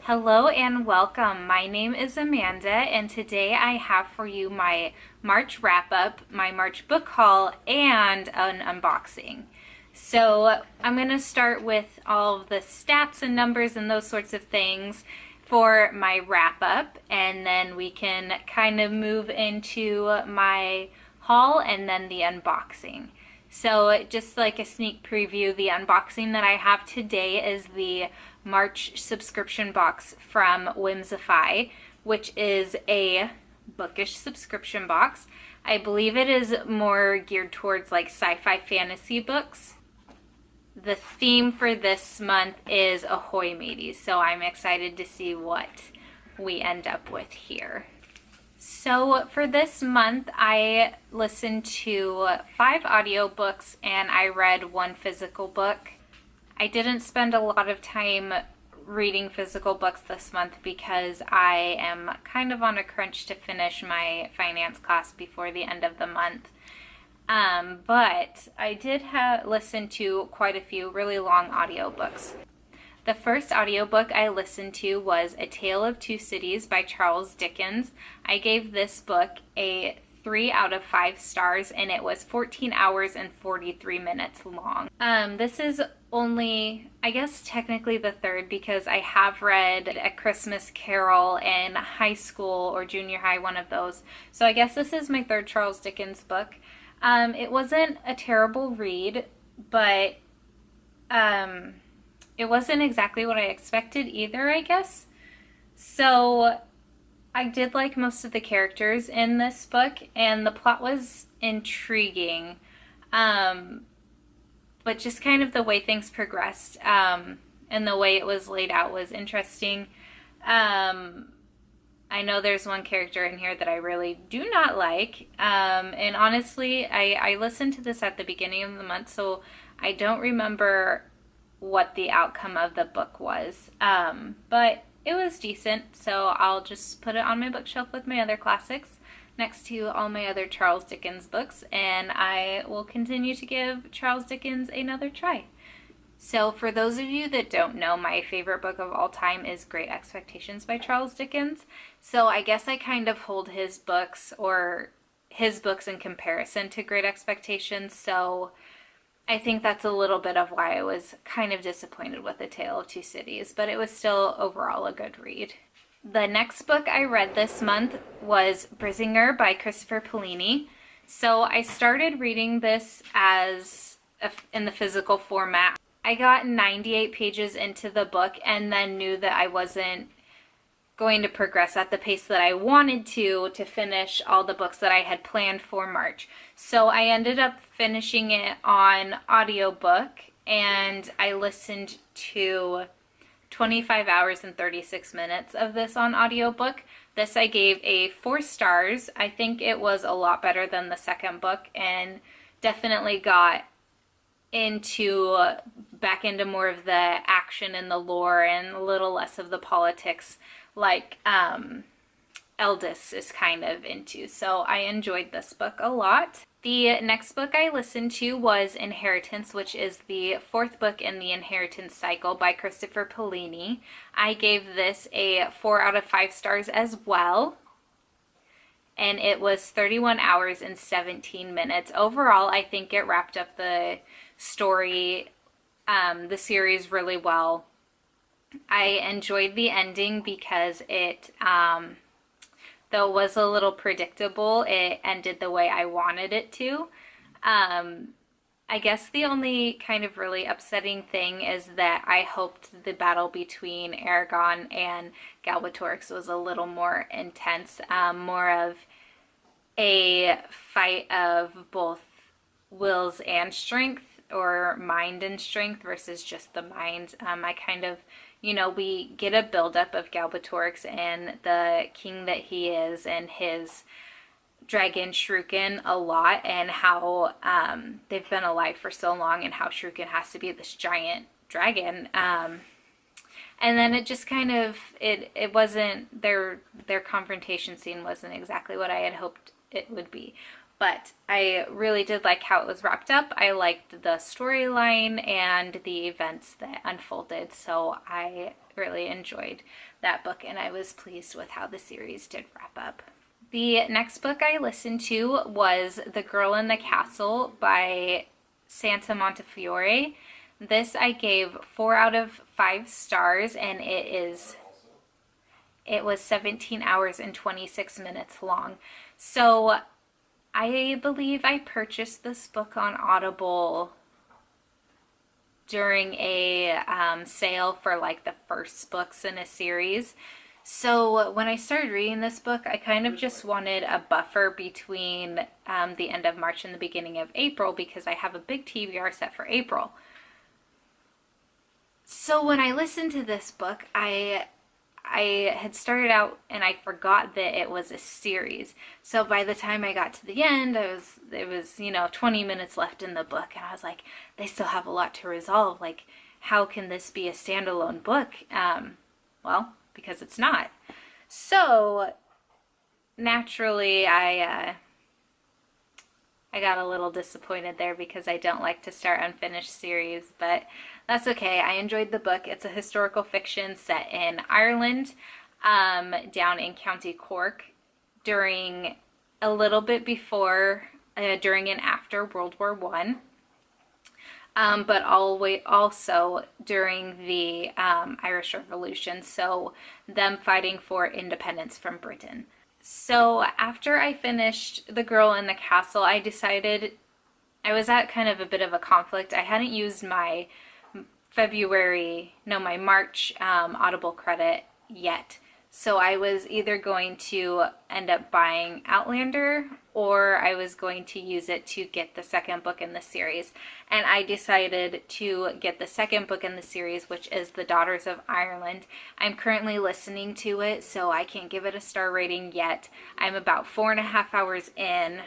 Hello and welcome. My name is Amanda, and today I have for you my March wrap up, my March book haul, and an unboxing. So I'm going to start with all of the stats and numbers and those sorts of things for my wrap up, and then we can kind of move into my haul and then the unboxing. So just like a sneak preview, the unboxing that I have today is the March subscription box from Whimsify, which is a bookish subscription box. I believe it is more geared towards like sci-fi fantasy books. The theme for this month is Ahoy Mateys, so I'm excited to see what we end up with here. So for this month, I listened to 5 audiobooks and I read 1 physical book. I didn't spend a lot of time reading physical books this month because I am kind of on a crunch to finish my finance class before the end of the month. But I did listen to quite a few really long audiobooks. The first audiobook I listened to was A Tale of Two Cities by Charles Dickens. I gave this book a 3 out of 5 stars, and it was 14 hours and 43 minutes long. This is only, I guess, technically the third because I have read A Christmas Carol in high school or junior high, one of those. So I guess this is my third Charles Dickens book. It wasn't a terrible read, but it wasn't exactly what I expected either, I guess. So I did like most of the characters in this book, and the plot was intriguing. But just kind of the way things progressed and the way it was laid out was interesting. I know there's one character in here that I really do not like. And honestly, I listened to this at the beginning of the month, so I don't remember what the outcome of the book was. But it was decent, so I'll just put it on my bookshelf with my other classics next to all my other Charles Dickens books, and I will continue to give Charles Dickens another try. So for those of you that don't know, my favorite book of all time is Great Expectations by Charles Dickens. So I guess I kind of hold his books in comparison to Great Expectations, so I think that's a little bit of why I was kind of disappointed with A Tale of Two Cities, but it was still overall a good read. The next book I read this month was Brisingr by Christopher Paolini. So I started reading this in the physical format. I got 98 pages into the book and then knew that I wasn't going to progress at the pace that I wanted to finish all the books that I had planned for March. So I ended up finishing it on audiobook, and I listened to 25 hours and 36 minutes of this on audiobook. This I gave a 4 stars. I think it was a lot better than the second book and definitely got back into more of the action and the lore and a little less of the politics like Eldest is kind of into. So I enjoyed this book a lot. The next book I listened to was Inheritance, which is the 4th book in the Inheritance cycle by Christopher Paolini. I gave this a 4 out of 5 stars as well, and it was 31 hours and 17 minutes. Overall, I think it wrapped up the story, the series really well. I enjoyed the ending because it, though it was a little predictable, it ended the way I wanted it to. I guess the only kind of really upsetting thing is that I hoped the battle between Aragon and Galbatorix was a little more intense, more of a fight of both wills and strength, or mind and strength versus just the mind. I kind of, we get a buildup of Galbatorix and the king that he is and his dragon Shrukin a lot, and how they've been alive for so long and how Shrukin has to be this giant dragon. And then it just kind of, it wasn't, their confrontation scene wasn't exactly what I had hoped it would be. But I really did like how it was wrapped up. I liked the storyline and the events that unfolded, so I really enjoyed that book, and I was pleased with how the series did wrap up. The next book I listened to was The Girl in the Castle by Santa Montefiore. This I gave 4 out of 5 stars, and it was 17 hours and 26 minutes long. So I believe I purchased this book on Audible during a sale for like the first books in a series. So when I started reading this book, I kind of just wanted a buffer between the end of March and the beginning of April, because I have a big TBR set for April. So when I listened to this book, I had started out and I forgot that it was a series. So by the time I got to the end, it was 20 minutes left in the book, and I was like, they still have a lot to resolve. Like, how can this be a standalone book? Well, because it's not. So naturally, I got a little disappointed there, because I don't like to start unfinished series, but that's okay. I enjoyed the book. It's a historical fiction set in Ireland, down in County Cork, during a little bit before, during and after World War I, but also during the Irish Revolution, so them fighting for independence from Britain. So after I finished The Girl in the Castle, I decided I was at kind of a bit of a conflict. I hadn't used my March Audible credit yet. So I was either going to end up buying Outlander, or I was going to use it to get the second book in the series. And I decided to get the second book in the series, which is The Daughters of Ireland. I'm currently listening to it, so I can't give it a star rating yet. I'm about 4.5 hours in,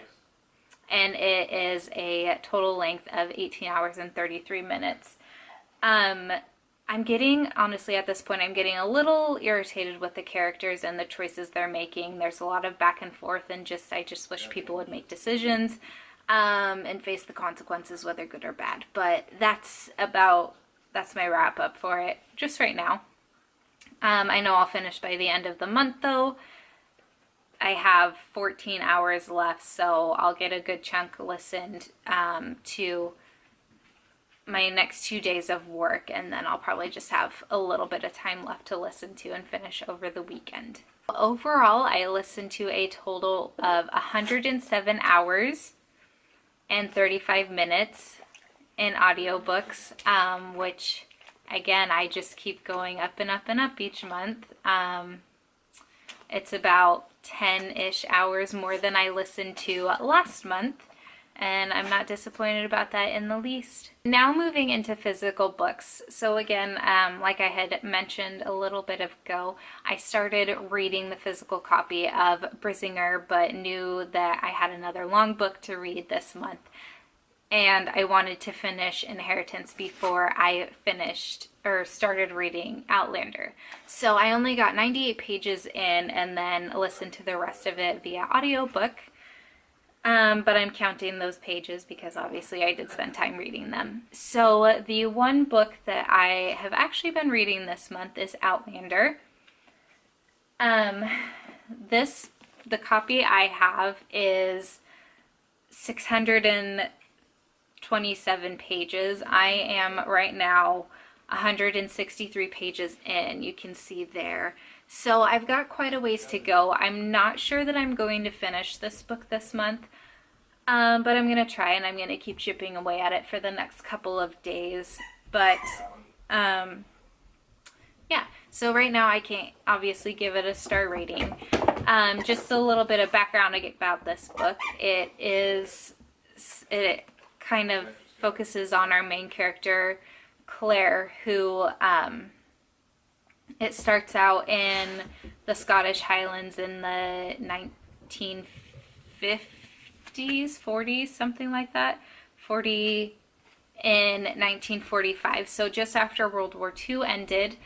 and it is a total length of 18 hours and 33 minutes. I'm getting, honestly at this point, I'm getting a little irritated with the characters and the choices they're making. There's a lot of back and forth, and I just wish people would make decisions and face the consequences, whether good or bad. But that's my wrap up for it, just right now. I know I'll finish by the end of the month, though. I have 14 hours left, so I'll get a good chunk listened to my next 2 days of work, and then I'll probably just have a little bit of time left to listen to and finish over the weekend. Overall, I listened to a total of 107 hours and 35 minutes in audiobooks, which again, I just keep going up and up and up each month. It's about 10-ish hours more than I listened to last month, and I'm not disappointed about that in the least. Now moving into physical books. So again, like I had mentioned a little bit ago, I started reading the physical copy of Brisingr, but knew that I had another long book to read this month, and I wanted to finish Inheritance before I started reading Outlander. So I only got 98 pages in, and then listened to the rest of it via audiobook. But I'm counting those pages because obviously I did spend time reading them. So the one book that I have actually been reading this month is Outlander. The copy I have is 627 pages. I am right now 163 pages in, you can see there. So I've got quite a ways to go. I'm not sure that I'm going to finish this book this month, but I'm going to try, and I'm going to keep chipping away at it for the next couple of days. But yeah, so right now I can't obviously give it a star rating. Just a little bit of background about this book. It kind of focuses on our main character, Claire, who it starts out in the Scottish Highlands in the 1950s, 40s, something like that. In 1945, so just after World War II ended.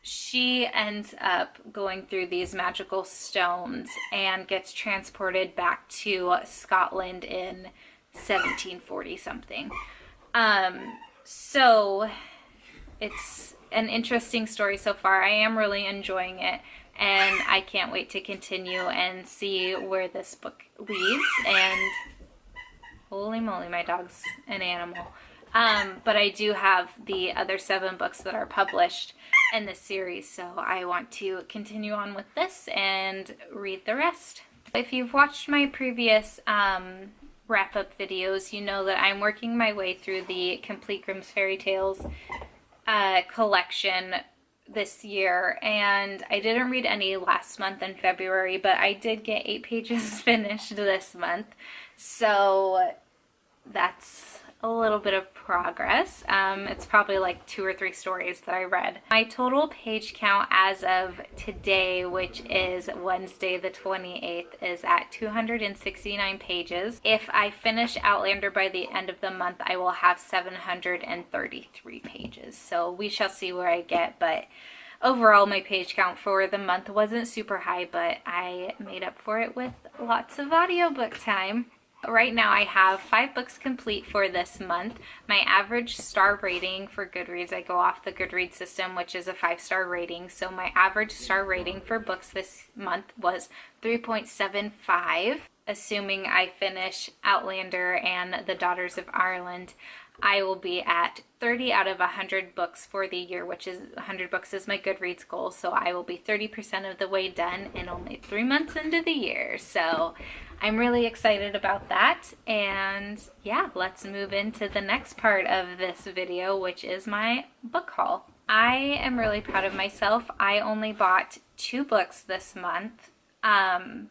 She ends up going through these magical stones and gets transported back to Scotland in 1740 something. So an interesting story so far. I am really enjoying it, and I can't wait to continue and see where this book leads. And holy moly, my dog's an animal. But I do have the other 7 books that are published in this series, so I want to continue on with this and read the rest. If you've watched my previous wrap-up videos, you know that I'm working my way through the Complete Grimm's Fairy Tales collection this year, and I didn't read any last month in February, but I did get 8 pages finished this month, so that's a little bit of progress. It's probably like 2 or 3 stories that I read. My total page count as of today, which is Wednesday the 28th, is at 269 pages. If I finish Outlander by the end of the month, I will have 733 pages. So we shall see where I get, but overall my page count for the month wasn't super high, but I made up for it with lots of audiobook time. Right now I have 5 books complete for this month. My average star rating for Goodreads, I go off the Goodreads system, which is a 5-star rating. So my average star rating for books this month was 3.75. Assuming I finish Outlander and The Daughters of Ireland, I will be at 30 out of 100 books for the year, which is 100 books is my Goodreads goal. So I will be 30% of the way done in only 3 months into the year. So I'm really excited about that, and yeah, let's move into the next part of this video, which is my book haul. I am really proud of myself. I only bought 2 books this month. I'm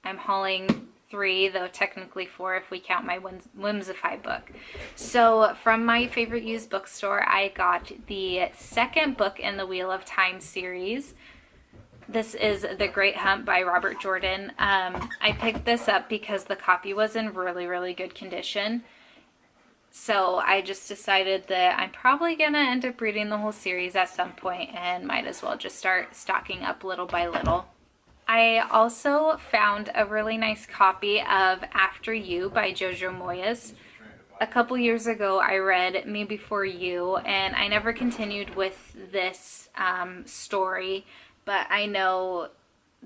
hauling 3, though technically 4 if we count my Whimsify book. So from my favorite used bookstore, I got the 2nd book in the Wheel of Time series. This is The Great Hunt by Robert Jordan. I picked this up because the copy was in really, really good condition. So I just decided that I'm probably going to end up reading the whole series at some point and might as well just start stocking up little by little. I also found a really nice copy of After You by Jojo Moyes. A couple years ago I read Me Before You, and I never continued with this story. But I know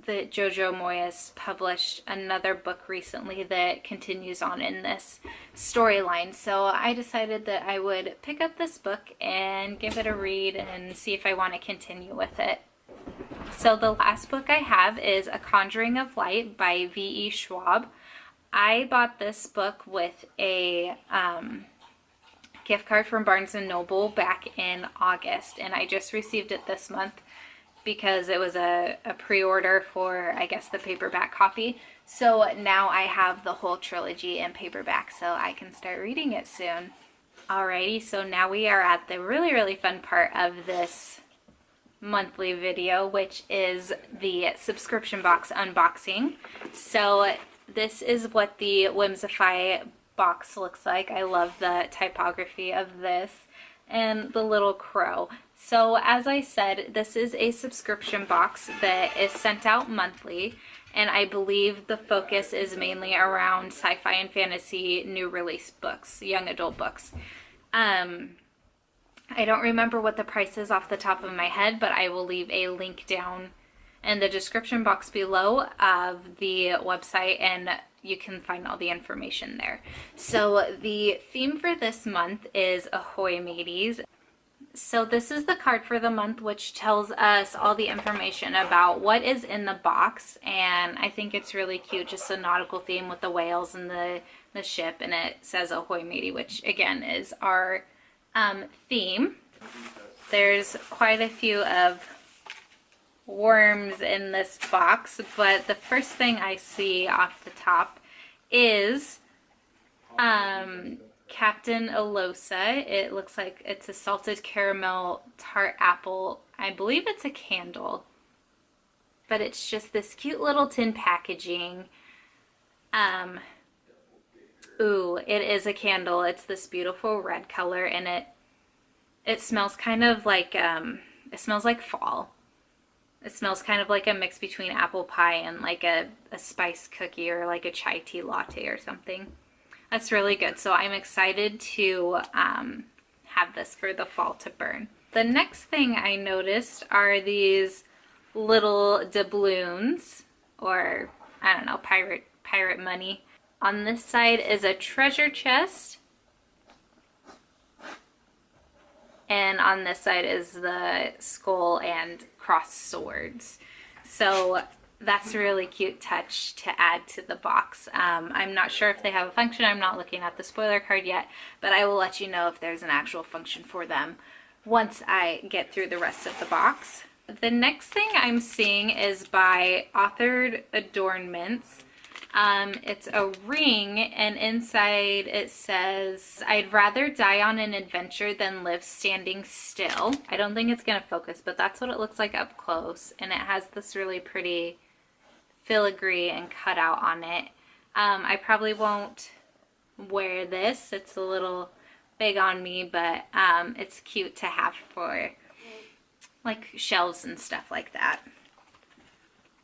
that Jojo Moyes published another book recently that continues on in this storyline. So I decided that I would pick up this book and give it a read and see if I want to continue with it. So the last book I have is A Conjuring of Light by V.E. Schwab. I bought this book with a gift card from Barnes & Noble back in August, and I just received it this month because it was a pre-order for, I guess, the paperback copy. So now I have the whole trilogy in paperback, so I can start reading it soon. Alrighty, so now we are at the really, really fun part of this monthly video, which is the subscription box unboxing. So this is what the Whimsify box looks like. I love the typography of this and the little crow. So as I said, this is a subscription box that is sent out monthly, and I believe the focus is mainly around sci-fi and fantasy new release books, young adult books. I don't remember what the price is off the top of my head, but I will leave a link down in the description box below of the website, and you can find all the information there. So the theme for this month is Ahoy Mateys. So this is the card for the month, which tells us all the information about what is in the box, and I think it's really cute, just a nautical theme with the whales and the ship, and it says Ahoy Matey, which again is our theme. There's quite a few of worms in this box, but the first thing I see off the top is Captain Alosa. It looks like it's a salted caramel tart apple. I believe it's a candle, but it's just this cute little tin packaging. Ooh, it is a candle. It's this beautiful red color, and it smells kind of like it smells like fall. It smells kind of like a mix between apple pie and like a spice cookie or like a chai tea latte or something. That's really good. So I'm excited to have this for the fall to burn. The next thing I noticed are these little doubloons, or I don't know, pirate money. On this side is a treasure chest, and on this side is the skull and cross swords. So that's a really cute touch to add to the box. I'm not sure if they have a function. I'm not looking at the spoiler card yet, but I will let you know if there's an actual function for them once I get through the rest of the box. The next thing I'm seeing is by Authored Adornments. It's a ring, and inside it says, "I'd rather die on an adventure than live standing still." I don't think it's gonna focus, but that's what it looks like up close, and it has this really pretty filigree and cutout on it. I probably won't wear this. It's a little big on me, but it's cute to have for like shelves and stuff like that.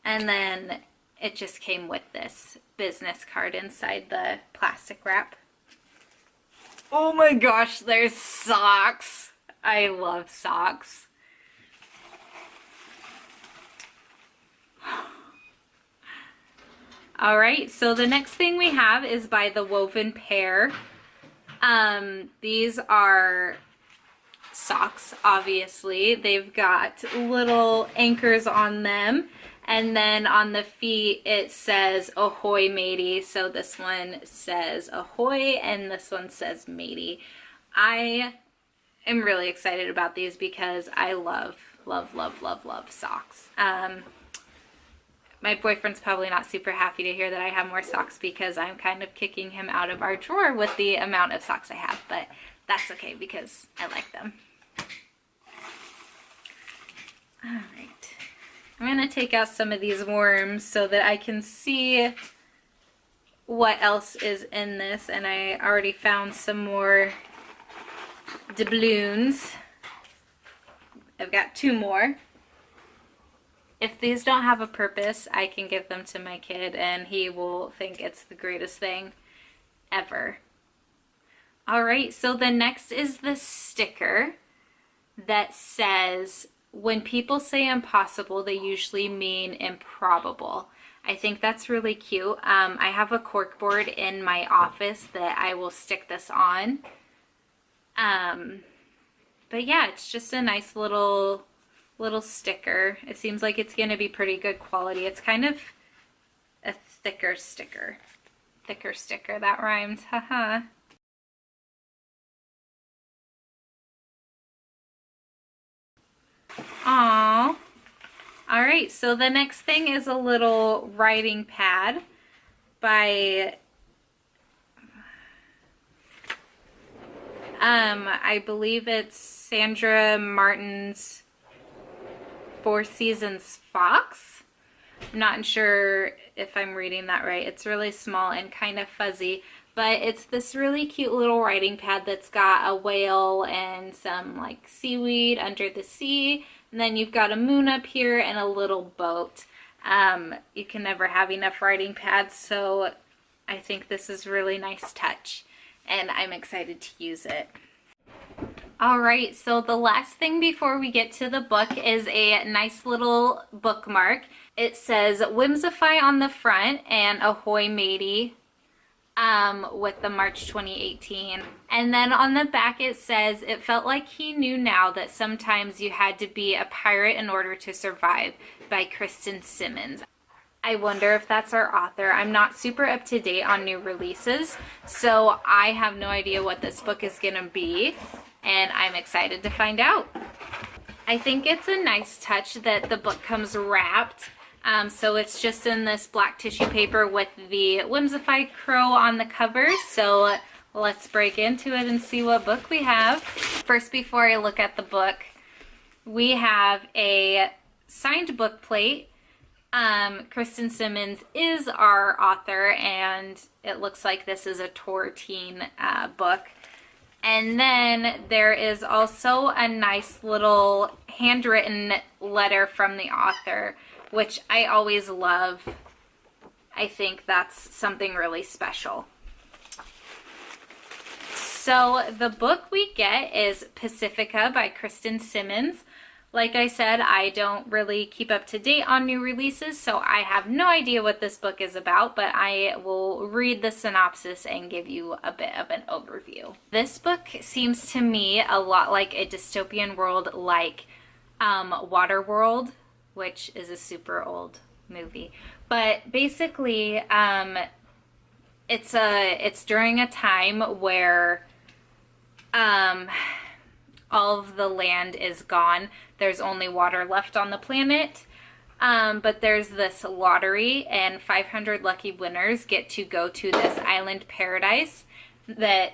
And then it just came with this business card inside the plastic wrap. Oh my gosh, there's socks. I love socks. All right, so the next thing we have is by The Woven Pair. These are socks, obviously. They've got little anchors on them, and then on the feet it says "Ahoy matey." So this one says "Ahoy" and this one says "Matey." I am really excited about these because I love socks. My boyfriend's probably not super happy to hear that I have more socks because I'm kind of kicking him out of our drawer with the amount of socks I have, but that's okay because I like them. All right, I'm gonna take out some of these worms so that I can see what else is in this, and I already found some more doubloons. I've got 2 more. If these don't have a purpose, I can give them to my kid and he will think it's the greatest thing ever. All right, so the next is the sticker that says, "When people say impossible, they usually mean improbable." I think that's really cute. I have a corkboard in my office that I will stick this on. But yeah, it's just a nice little sticker. It seems like it's going to be pretty good quality. It's kind of a thicker sticker. Thicker sticker, that rhymes, haha. Aww. All right, so the next thing is a little writing pad by I believe it's Sandra Martin's 4 Seasons Fox. I'm not sure if I'm reading that right. It's really small and kind of fuzzy, but it's this really cute little writing pad that's got a whale and some like seaweed under the sea, and then you've got a moon up here and a little boat. You can never have enough writing pads, so I think this is a really nice touch, and I'm excited to use it. All right, so the last thing before we get to the book is a nice little bookmark. It says "Whimsify" on the front and "Ahoy matey" with the March 2018. And then on the back it says, "It felt like he knew now that sometimes you had to be a pirate in order to survive," by Kristen Simmons. I wonder if that's our author. I'm not super up to date on new releases, so I have no idea what this book is gonna be, and I'm excited to find out. I think it's a nice touch that the book comes wrapped. So it's just in this black tissue paper with the Whimsify crow on the cover. So let's break into it and see what book we have. First, before I look at the book, we have a signed book plate. Kristen Simmons is our author, and it looks like this is a tour teen book. And then there is also a nice little handwritten letter from the author, which I always love. I think that's something really special. So the book we get is Pacifica by Kristen Simmons. Like I said, I don't really keep up to date on new releases, so I have no idea what this book is about, but I will read the synopsis and give you a bit of an overview. This book seems to me a lot like a dystopian world like Waterworld, which is a super old movie. But basically, it's during a time where all of the land is gone. There's only water left on the planet. But there's this lottery, and 500 lucky winners get to go to this island paradise that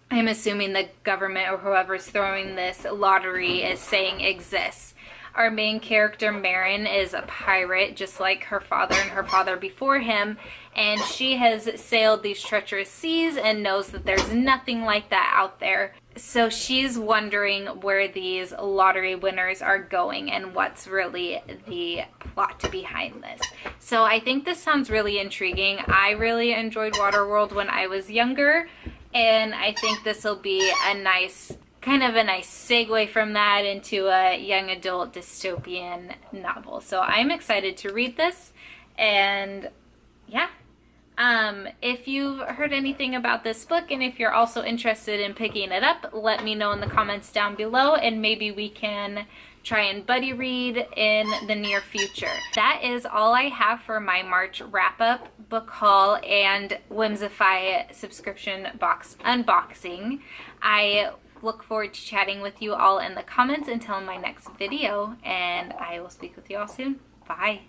I'm assuming the government or whoever's throwing this lottery is saying exists. Our main character, Marin, is a pirate, just like her father and her father before him, and she has sailed these treacherous seas and knows that there's nothing like that out there. So she's wondering where these lottery winners are going and what's really the plot behind this. So I think this sounds really intriguing. I really enjoyed Waterworld when I was younger, and I think this will be a nice segue from that into a young adult dystopian novel. So I'm excited to read this, and yeah. If you've heard anything about this book, and if you're also interested in picking it up, let me know in the comments down below, and maybe we can try and buddy read in the near future. That is all I have for my March wrap-up, book haul, and Whimsify subscription box unboxing. I look forward to chatting with you all in the comments until my next video, and I will speak with you all soon. Bye.